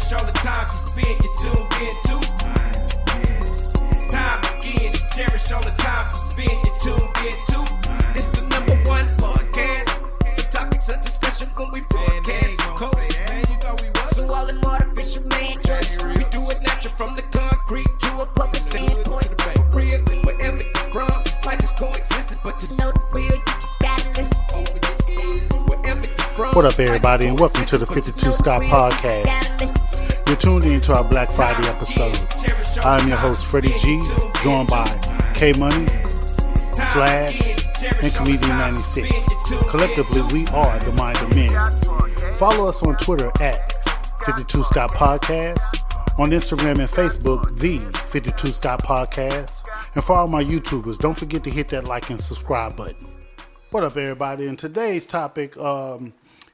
cherish all the time you spend, you tuned in too. It's time again to cherish all the time you spend, you tuned in too. It's the number one podcast. The topics of discussion when we broadcast. So all them artificial man jokes, we do it natural from the concrete to a public standpoint. Real, wherever you're from, life is coexistence, but to know the real, you just gotta listen. Wherever you're from. What up, everybody, and welcome to the 52 Scott Podcast. You're tuned in to our Black Friday episode. I'm your host, Freddie G, joined by K Money, Flag, and Comedian 96. Collectively, we are the Mind of Men. Follow us on Twitter at 52 Scott Podcast, on Instagram and Facebook, the 52 Scott Podcast. And for all my YouTubers, don't forget to hit that like and subscribe button. What up, everybody? And today's topic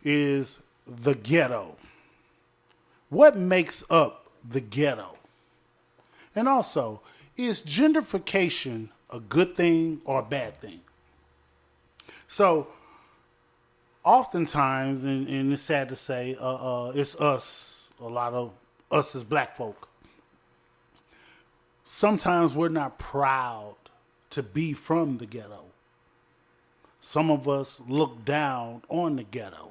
is the ghetto. What makes up the ghetto? And also, is gentrification a good thing or a bad thing? So, oftentimes, and it's sad to say, it's us, a lot of us as black folk. Sometimes we're not proud to be from the ghetto. Some of us look down on the ghetto.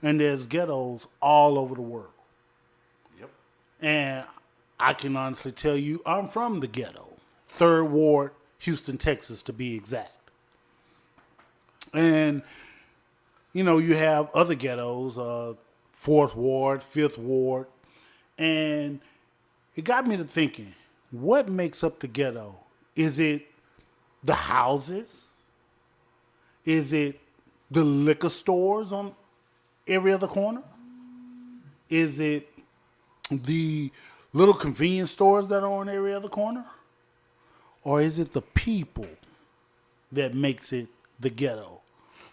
And there's ghettos all over the world. Yep. And I can honestly tell you, I'm from the ghetto. 3rd Ward, Houston, Texas, to be exact. And, you know, you have other ghettos, 4th Ward, 5th Ward. And it got me to thinking, what makes up the ghetto? Is it the houses? Is it the liquor stores on every other corner? Is it the little convenience stores that are on every other corner? Or is it the people that makes it the ghetto?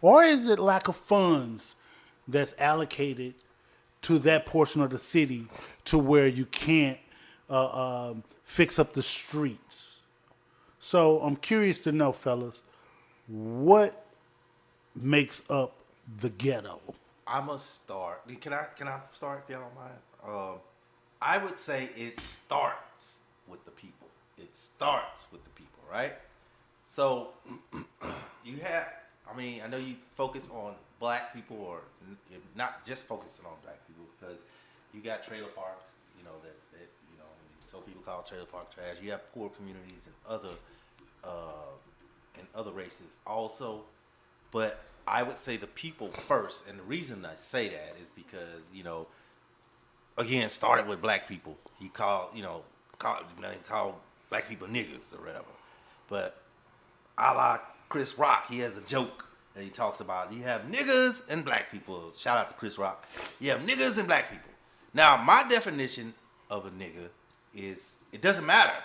Or is it lack of funds that's allocated to that portion of the city to where you can't fix up the streets? So I'm curious to know, fellas, what makes up the ghetto? I must start. Can I start if you don't mind? I would say it starts with the people. It starts with the people, right? So you have, I know you focus on black people, or not just focusing on black people, because you got trailer parks, that so people call trailer park trash. You have poor communities and other races also, but I would say the people first, and the reason I say that is because again, started with black people. You call black people niggas or whatever, but a la Chris Rock, he has a joke that he talks about. You have niggas and black people. Shout out to Chris Rock. You have niggas and black people. Now, my definition of a nigga is, it doesn't matter.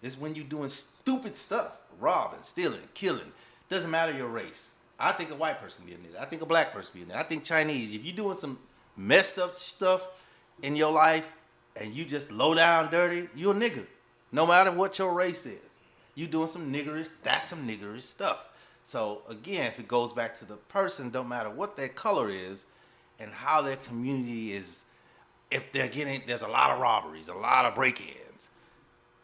It's when you're doing stupid stuff, robbing, stealing, killing. Doesn't matter your race. I think a white person can be a nigga. I think a black person can be a nigga. I think Chinese. If you're doing some messed up stuff in your life and you just low down dirty, you're a nigga. No matter what your race is. You doing some niggerish, that's some niggerish stuff. So again, if it goes back to the person, don't matter what their color is and how their community is, if they're getting, there's a lot of robberies, a lot of break-ins,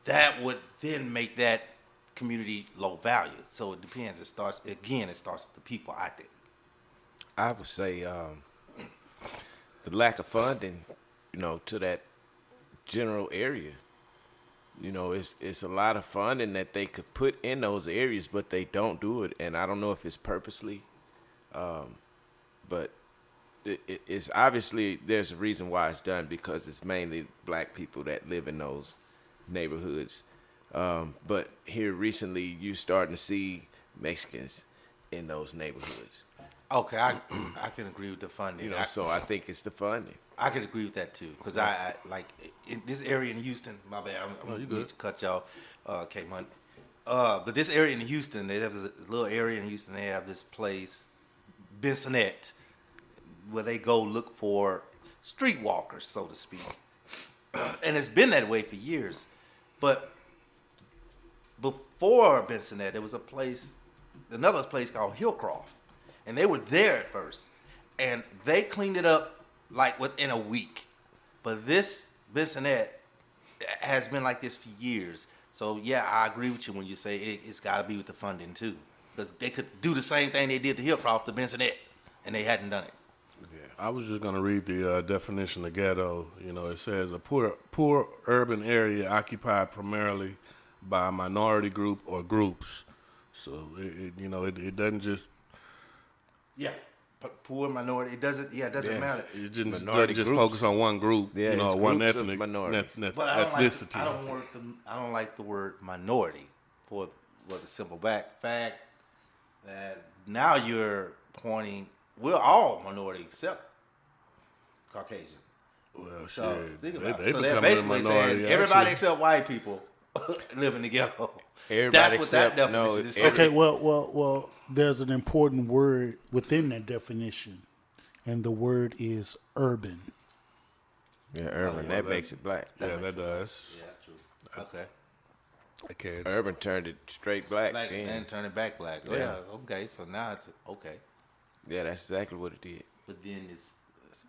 that would then make that community low value. So it depends. It starts with the people, I think. I would say the lack of funding, to that general area. It's a lot of funding that they could put in those areas, but they don't do it. And I don't know if it's purposely, but it's obviously there's a reason why it's done, because it's mainly black people that live in those neighborhoods. But here recently, you starting to see Mexicans in those neighborhoods. Okay, I can agree with the funding. So I think it's the funding. I could agree with that too, because I like in this area in Houston. My bad, I'm going to cut y'all, K-Money. But this area in Houston, they have this little area in Houston. They have this place, Bensonette, where they go look for streetwalkers, so to speak. And it's been that way for years. But before Bensonette, there was another place called Hillcroft, and they were there at first, and they cleaned it up like within a week. But this Bissonnette has been like this for years. So yeah, I agree with you when you say it's got to be with the funding too, because they could do the same thing they did to Hillcroft to Bissonnette, and they hadn't done it. I was just going to read the definition of ghetto. You know, it says a poor urban area occupied primarily by a minority group or groups. So it doesn't just Poor minority. It doesn't matter. it doesn't Minority just groups. focus on one group. Yeah, it's one groups of ethnic minorities. But I don't ethnicity. I don't like the word minority for the simple fact that now you're pointing. We're all minority except Caucasian. Well, So shit, think about they it. So they're becoming a basically minority, saying everybody actually. except white people live in the ghetto. Everybody That's what that except- definition no, is. Okay, well, there's an important word within that definition, and the word is urban. Yeah, urban. That makes it black. Yeah, that does. Yeah, true. Okay. I can't. Urban turned it straight black. Black then. and turn it back black. Oh, yeah. Okay. So now it's okay, Yeah, that's exactly what it did. but then it's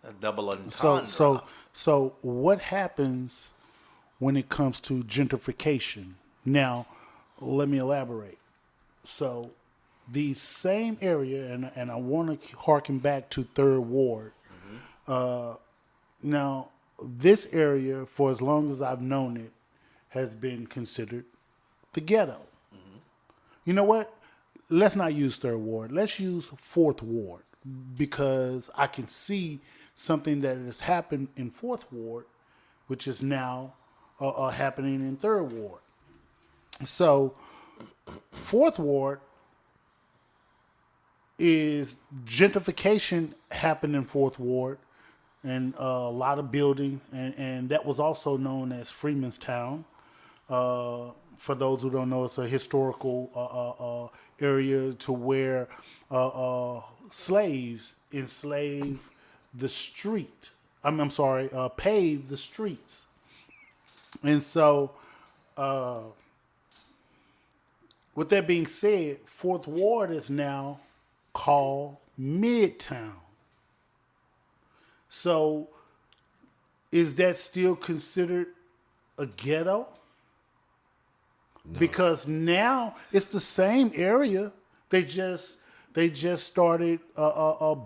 a double entendre. So what happens when it comes to gentrification? Now, let me elaborate. So, the same area, and I want to harken back to Third Ward. Now, this area, for as long as I've known it, has been considered the ghetto. You know what? Let's not use Third Ward. Let's use Fourth Ward, because I can see something that has happened in Fourth Ward, which is now happening in Third Ward. So, Fourth Ward is gentrification happened in Fourth Ward, and a lot of building, and that was also known as Freemanstown. For those who don't know, it's a historical area to where slaves enslaved the street. I'm sorry, paved the streets. And so, with that being said, Fourth Ward is now called Midtown. So, is that still considered a ghetto? No. Because now it's the same area. They just started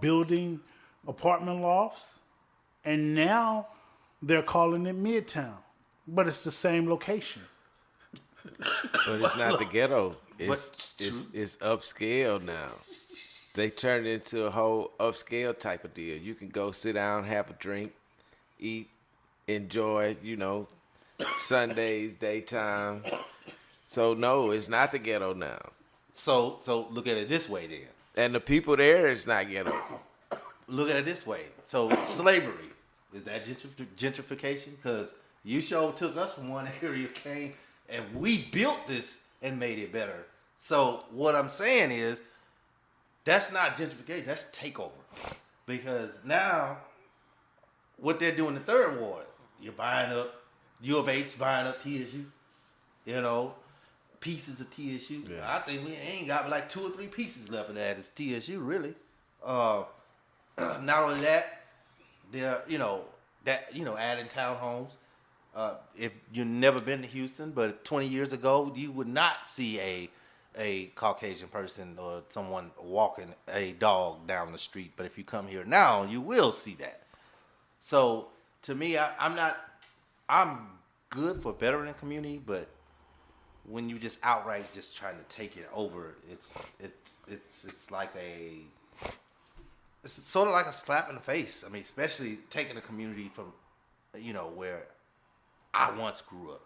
building apartment lofts, and now they're calling it Midtown, but it's the same location. But it's not the ghetto. But It's upscale now. They turned it into a whole upscale type of deal. You can go sit down, have a drink, eat, enjoy, Sundays, daytime. So no, it's not the ghetto now. So look at it this way then. And the people there, it's not ghetto. Look at it this way. So slavery, is that gentrification? Because you sure took us from one area, came, and we built this and made it better. So what I'm saying is, that's not gentrification, that's takeover. Because now, what they're doing in the Third Ward, you're buying up, U of H buying up TSU, pieces of TSU. Yeah. I think we ain't got like 2 or 3 pieces left of that. It's TSU, really. Not only that, they're, adding townhomes. If you've never been to Houston, but 20 years ago, you would not see a Caucasian person or someone walking a dog down the street. But if you come here now, you will see that. So to me, I'm good for bettering the community, but when you just outright just trying to take it over, it's like it's sort of like a slap in the face. I mean, especially taking a community from, where I once grew up.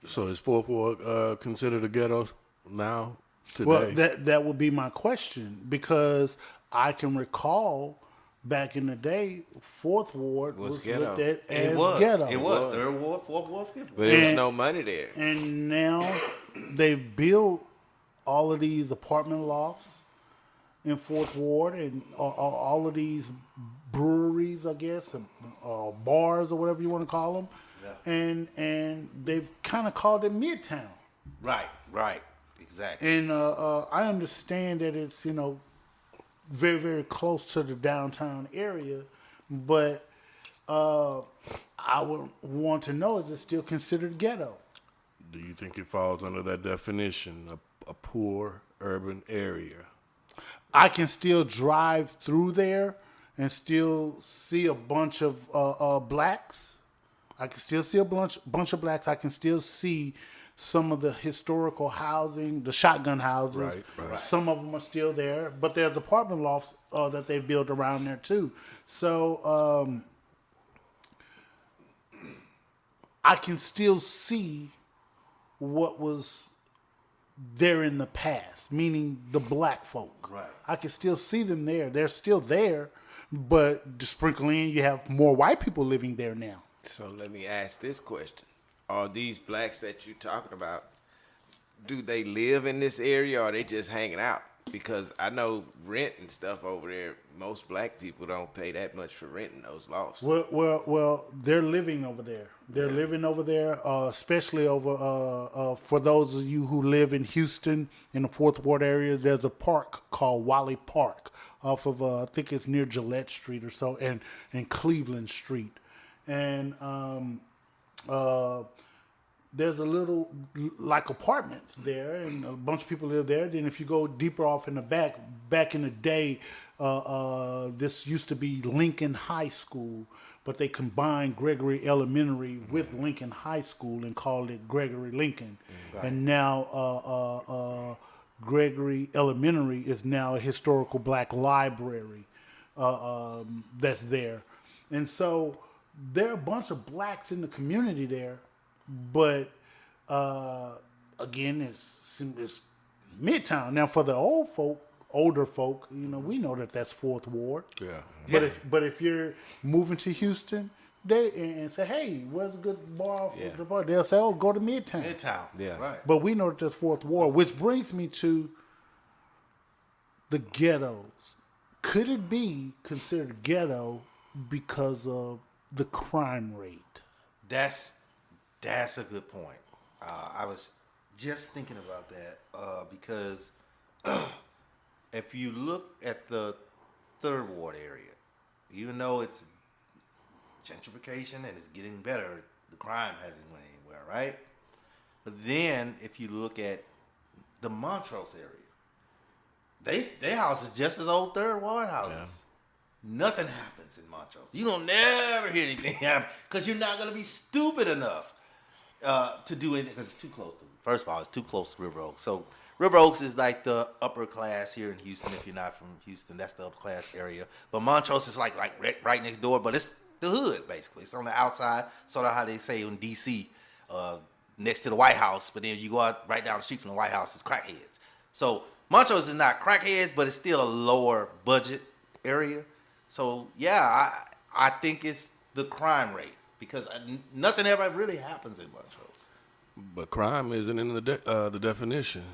So is Fourth Ward considered a ghetto now, today? Well, that would be my question, because I can recall back in the day, Fourth Ward was ghetto. looked at as It was. ghetto. It was. Third Ward, Fourth Ward, Fifth Ward. But there was no money there. And now they've built all of these apartment lofts in Fourth Ward, and all of these breweries, I guess, and bars or whatever you want to call them. Yeah. And they've kind of called it Midtown. Right. Exactly. And I understand that it's, very, very close to the downtown area, but I would want to know, is it still considered ghetto? Do you think it falls under that definition, a poor urban area? I can still drive through there and still see a bunch of blacks. I can still see a bunch of blacks. I can still see some of the historical housing, the shotgun houses. Right. Some of them are still there, but there's apartment lofts that they built around there too. So I can still see what was there in the past, meaning the black folk. Right. I can still see them there. They're still there, but to sprinkle in, you have more white people living there now. So let me ask this question. Are these blacks that you're talking about, do they live in this area or are they just hanging out? Because I know rent and stuff over there, most black people don't pay that much for renting those lofts. Well, they're living over there. They're living over there, especially over, for those of you who live in Houston, in the Fourth Ward area, there's a park called Wally Park off of, I think it's near Gillette Street or so, and Cleveland Street. And there's a little, like, apartments there, and a bunch of people live there. Then if you go deeper off in the back in the day, this used to be Lincoln High School, but they combined Gregory Elementary with Lincoln High School and called it Gregory Lincoln. Right. And now Gregory Elementary is now a historical black library that's there. And so there are a bunch of blacks in the community there, but again, it's Midtown. Now, for the older folk, we know that that's Fourth Ward. Yeah. But if you're moving to Houston, and say, hey, where's a good bar? The bar? They'll say, oh, go to Midtown. Yeah. Right. But we know that that's Fourth Ward, which brings me to the ghettos. Could it be considered ghetto because of the crime rate? That's a good point. I was just thinking about that because if you look at the Third Ward area, even though it's gentrification and it's getting better, the crime hasn't went anywhere, right? But then if you look at the Montrose area, they houses just as old Third Ward houses. Yeah. Nothing happens in Montrose. You don't never hear anything happen because you're not going to be stupid enough to do anything because it's too close to. First of all, it's too close to River Oaks. So River Oaks is like the upper class here in Houston. If you're not from Houston, that's the upper class area. But Montrose is like right next door, but it's the hood basically. It's on the outside, sort of how they say in D.C. Next to the White House. But then you go out right down the street from the White House, it's crackheads. So Montrose is not crackheads, but it's still a lower budget area. So yeah, I think it's the crime rate because nothing ever really happens in Montrose. But crime isn't in the definition.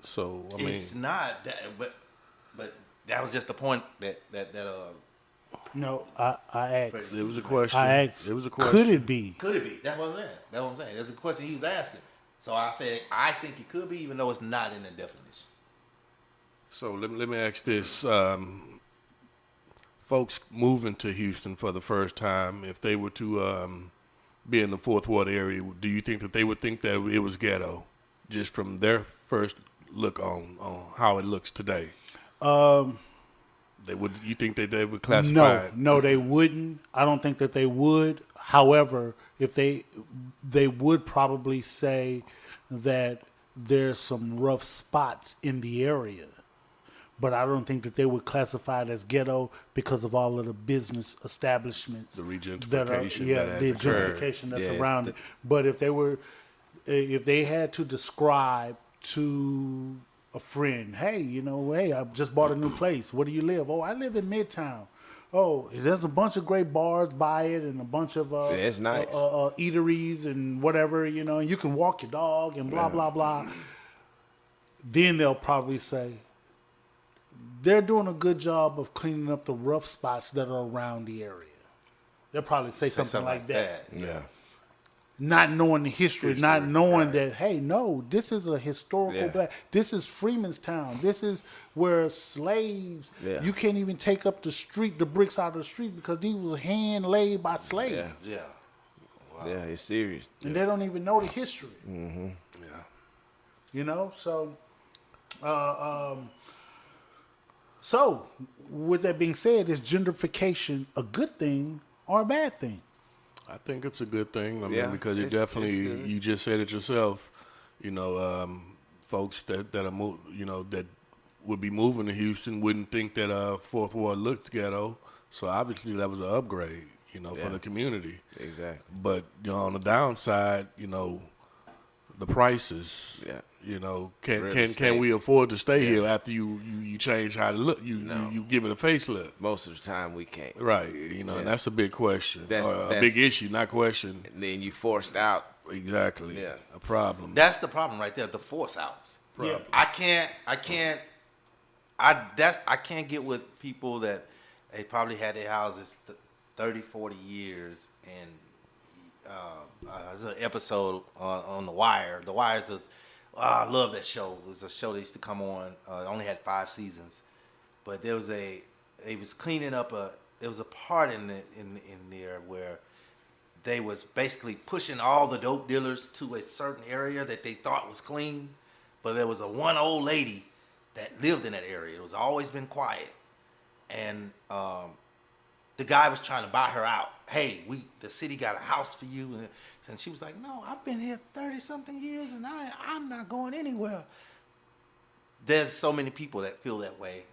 So I mean, it's not that, but that was just the point that No, I asked. it was a question. I asked. It was a question. Could it be? Could it be? That's what I'm saying. That's a question he was asking. So I said I think it could be, even though it's not in the definition. So let me ask this. Folks moving to Houston for the first time, if they were to be in the Fourth Ward area, do you think that they would think that it was ghetto just from their first look on how it looks today? They would. You think that they would classify it? No, they wouldn't. I don't think that they would. However, if they would probably say that there's some rough spots in the area. But I don't think that they would classify it as ghetto because of all of the business establishments. The regentrification the gentrification that's around it. But if they had to describe to a friend, hey, I just bought a new place. Where do you live? Oh, I live in Midtown. Oh, there's a bunch of great bars by it and a bunch of it's nice. Eateries and whatever, and you can walk your dog and blah, blah, blah. Then they'll probably say, they're doing a good job of cleaning up the rough spots that are around the area. They'll probably say something like that. Yeah. not knowing the history, History, not knowing right. that, hey, no, this is a historical black. This is Freemanstown. This is where slaves. Yeah. You can't even take up the street, the bricks out of the street because these was hand laid by slaves, Yeah. Yeah. Wow. Yeah, it's serious. and they don't even know the history. Yeah. You know, so. So, with that being said, is gentrification a good thing or a bad thing? I think it's a good thing. I mean, Yeah, because it it's definitely, good. you just said it yourself. Folks that are that would be moving to Houston wouldn't think that Fourth Ward looked ghetto. So obviously that was an upgrade, for Yeah. the community. Exactly. But on the downside, the prices. Yeah. Real Can can we afford to stay here after you change how to look? You give it a facelift. Most of the time we can't. Right, and that's a big question, That's- or a that's- big issue, not question. And then you forced out. Exactly, Yeah. a problem. That's the problem right there. The force outs. Yeah. I can't get with people that they probably had their houses 30, 40 years, and there's an episode on The Wire. The Wire is I love that show. It was a show that used to come on. It only had 5 seasons, but it was cleaning up there was a part in there where they was basically pushing all the dope dealers to a certain area that they thought was clean, but there was one old lady that lived in that area. It was always been quiet, and the guy was trying to buy her out. Hey, the city got a house for you, and she was like, "No, I've been here 30-something years, and I'm not going anywhere." There's so many people that feel that way,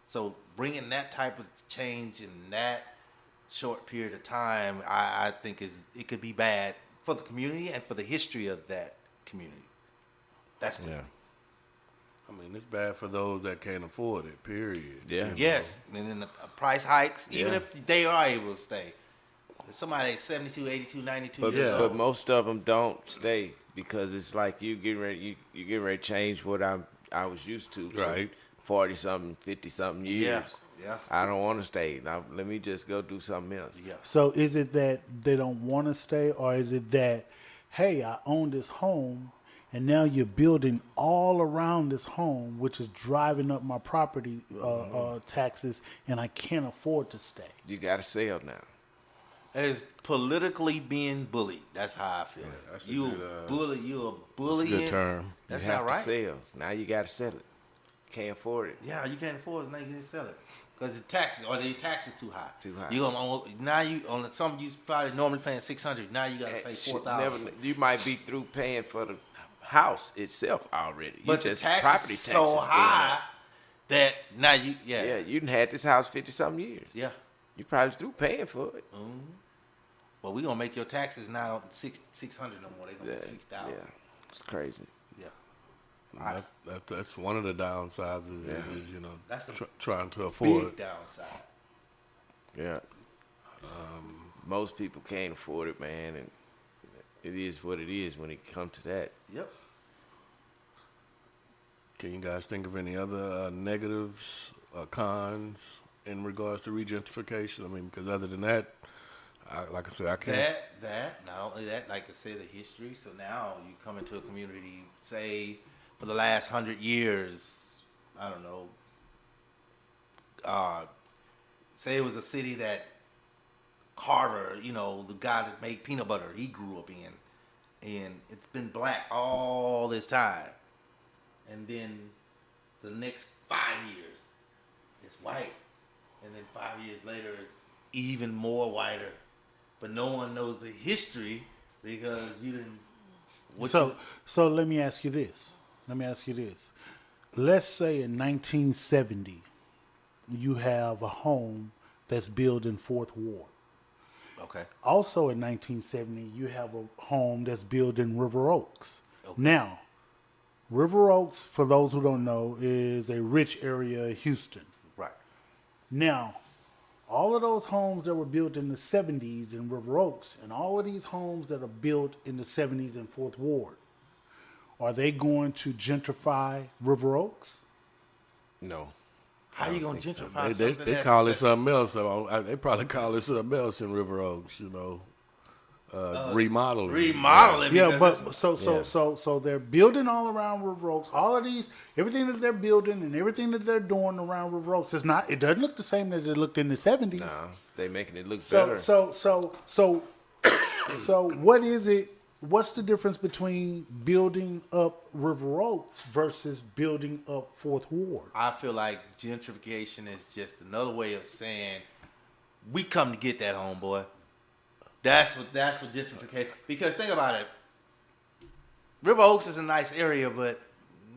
so bringing that type of change in that short period of time, I think it could be bad for the community and for the history of that community. That's I mean, it's bad for those that can't afford it. Period. Yeah. Yes, and then the price hikes, even Yeah. if they are able to stay. Somebody 72, 82, 92 But, years but old. most of them don't stay because it's like you getting ready to change what I was used to for Right. 40-something, 50-something years. Yeah. I don't want to stay. Now let me just go do something else. Yeah. So is it that they don't want to stay, or is it that, hey, I own this home, and now you're building all around this home, which is driving up my property taxes, and I can't afford to stay? You got to sell now. It's politically being bullied. That's how I feel. that's a You good, bully. You a bullying. Good term. That's You have not right. to sell. Now you got to sell it. Can't afford it. Yeah, you can't afford it. Now you can sell it because the taxes too high. Too high. You gonna now you on some you probably normally paying $600. Now you gotta pay Shit, $4,000. You might be through paying for the house itself already. But you the just taxes property so taxes going high up. that now you Yeah, you done had this house 50-something years. yeah. You probably through paying for it. But we gonna make your taxes now $600 no more. They gonna be $6,000. Yeah, it's crazy. Yeah. That's one of the downsides is That's the trying to afford. Big downside. Yeah. Most people can't afford it, man, and it is what it is when it comes to that. Yep. Can you guys think of any other negatives or cons in regards to regentrification? I mean, because other than that, like I said, I can't. That not only that, like I said, the history. So now you come into a community, say for the last 100 years, I don't know. Say it was a city that Carver, the guy that made peanut butter, he grew up in, and it's been black all this time, and then the next 5 years, it's white, and then 5 years later, it's even more whiter. But no one knows the history because you didn't. So let me ask you this. Let's say in 1970, you have a home that's built in Fourth Ward. Okay. Also in 1970, you have a home that's built in River Oaks. Okay. Now, River Oaks, for those who don't know, is a rich area of Houston. Right. Now, all of those homes that were built in the 70s in River Oaks, and all of these homes that are built in the 70s in Fourth Ward, are they going to gentrify River Oaks? No. How you gonna gentrify They something? call it something else. They probably call it something else in River Oaks. remodeling. Remodeling. Yeah, because but so they're building all around River Oaks. All of these, everything that they're building and everything that they're doing around River Oaks is not. It doesn't look the same as it looked in the 70s. No, they making it look So better. so what is it? What's the difference between building up River Oaks versus building up Fourth Ward? I feel like gentrification is just another way of saying we come to get that homeboy. That's what gentrification. Because think about it, River Oaks is a nice area, but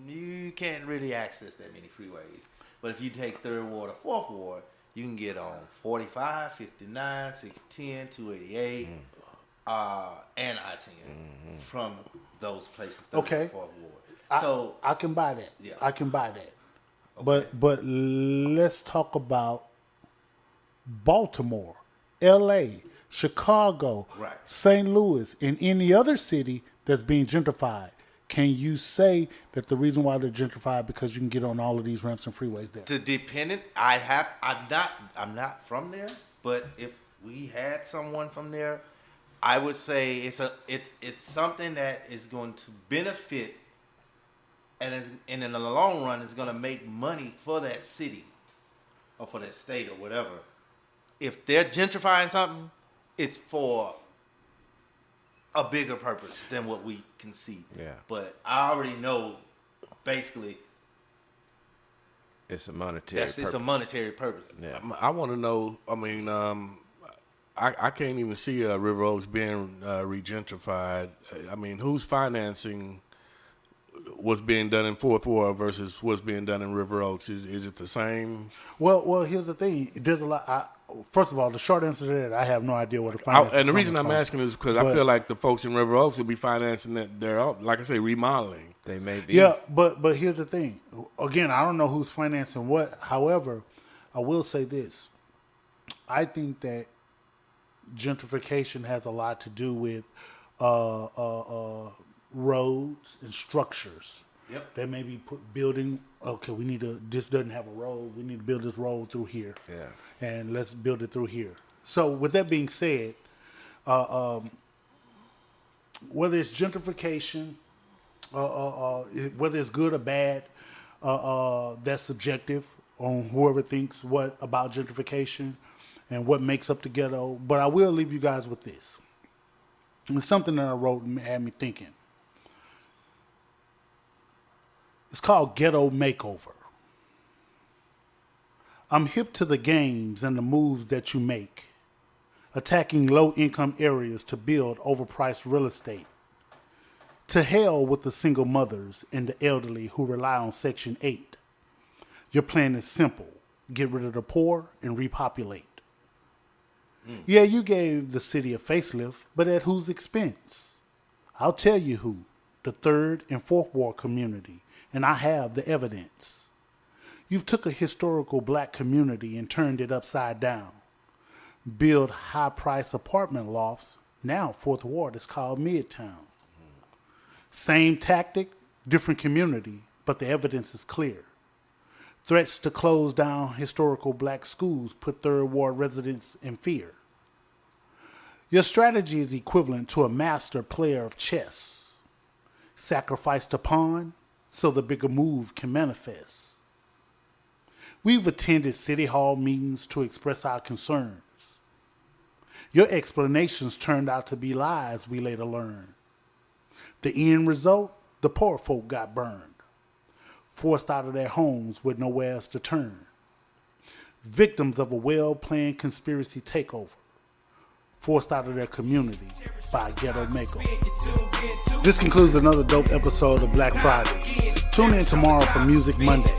you can't really access that many freeways. But if you take Third Ward or Fourth Ward, you can get on 45, 59, 610, 288, and I-10 from those places. Third Okay. and Fourth Ward. So I can buy that. Yeah. I can buy that. But let's talk about Baltimore, L.A., Chicago, Right. St. Louis, and any other city that's being gentrified. Can you say that the reason why they're gentrified because you can get on all of these ramps and freeways there? to dependent, I'm not from there, but if we had someone from there, I would say it's something that is going to benefit and in the long run is going to make money for that city or for that state or whatever. If they're gentrifying something, it's for a bigger purpose than what we can see. Yeah. But I already know basically It's a monetary purpose. it's a monetary purpose. Yeah. I want to know. I mean, I can't even see River Oaks being regentrified. I mean, who's financing what's being done in Fourth Ward versus what's being done in River Oaks? Is it the same? Well, here's the thing. There's a lot. First of all, the short answer to that, I have no idea what the finance. And the reason I'm asking is because I feel like the folks in River Oaks will be financing that. They're, like I say, remodeling. They may be. Yeah, but here's the thing. Again, I don't know who's financing what. However, I will say this. I think that gentrification has a lot to do with roads and structures. Yep. They may be building. Okay, this doesn't have a road. We need to build this road through here. Yeah. And let's build it through here. So with that being said, whether it's gentrification, whether it's good or bad, that's subjective on whoever thinks what about gentrification and what makes up the ghetto. But I will leave you guys with this. It's something that I wrote and had me thinking. It's called Ghetto Makeover. I'm hip to the games and the moves that you make, attacking low-income areas to build overpriced real estate. To hell with the single mothers and the elderly who rely on Section 8. Your plan is simple. Get rid of the poor and repopulate. Yeah, you gave the city a facelift, but at whose expense? I'll tell you who. The Third and Fourth Ward community, and I have the evidence. You've took a historical black community and turned it upside down. Build high-price apartment lofts. Now Fourth Ward is called Midtown. Same tactic, different community, but the evidence is clear. Threats to close down historical black schools put Third Ward residents in fear. Your strategy is equivalent to a master player of chess. Sacrifice the pawn so the bigger move can manifest. We've attended City Hall meetings to express our concerns. Your explanations turned out to be lies, we later learned. The end result, the poor folk got burned, forced out of their homes with nowhere else to turn. Victims of a well-planned conspiracy takeover, forced out of their community by a ghetto makeover. This concludes another dope episode of Black Friday. Tune in tomorrow for Music Monday.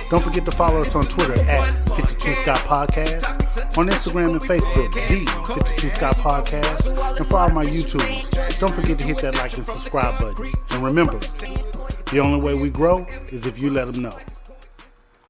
Don't forget to follow us on Twitter at 52 Scott Podcast, on Instagram and Facebook, the 52 Scott Podcast, and follow my YouTube. Don't forget to hit that like and subscribe button. And remember, the only way we grow is if you let them know.